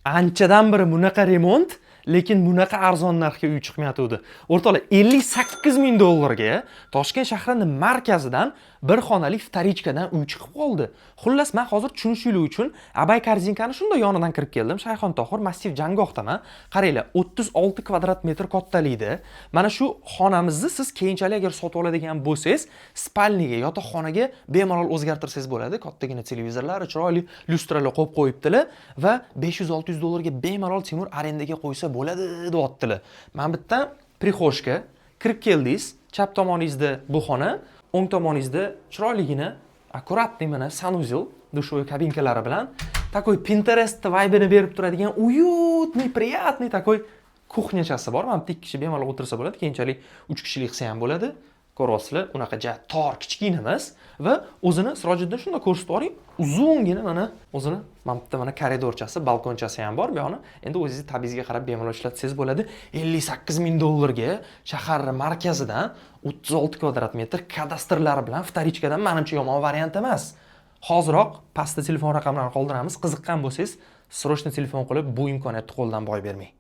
Anchadan beri bunaqa remont, lekin bunaqa arzon narxga uy chiqmayotdi. O'rtoqlar, 58 ming dollarga Toshkent shahrining markazidan bir xonali vtorichkadan uy chiqib qoldi. Xullas, men hozir tushunishinglar uchun Abay Korzinkani shunday yonidan kirib keldim. Shayxontohur massiv jangohdaman. Qaranglar, 36 kvadrat metr kattalikda. Mana shu xonamizni siz keyinchalik agar sotib oladigan bo'lsangiz, spalniga, yotoqxonaga bemalol o'zgartirsangiz bo'ladi. Kattagina televizorlar, chiroyli lyustralar qo'yib qo'yibdilar va 500-600 dollarga bemalol Timur arendaga qo'ysa bo'ladi deyaptilar. Men bitta prixoshka kirib keldingiz, chap tomoningizda bu xona, o'ng tomoningizda chiroyligina akkuratniy mana sanuzel, dushovой kabinkalari bilan takoy Pinterest vibe'ini berib turadigan уютный, приятный takoy kuxnyachasi bor. Mana bitta 2 kishi bemalol o'tirsa bo'ladi. Keyinchalik 3 kishilik qilsa ham bo'ladi. Ko'ryapsizlar, unaqa tor, kichkina emas va o'zini Sirojiddin shunda ko'rsatib yuboring. Uzungina mana o'zini mana bitta mana koridorchasi, balkonchasi ham bor. Bu yoqni endi o'zingiz tabizga qarab bemalol ishlatsangiz bo'ladi. 58 ming dollarga shahar markazidan 36 kvadrat metr kadastrlari bilan vtorichkadan menimcha yomon variant emas. Hoziroq pastda telefon raqamlarini qoldiramiz. Qiziqqan bo'lsangiz, srochno telefon qilib bu imkoniyatni qo'ldan boy bermang.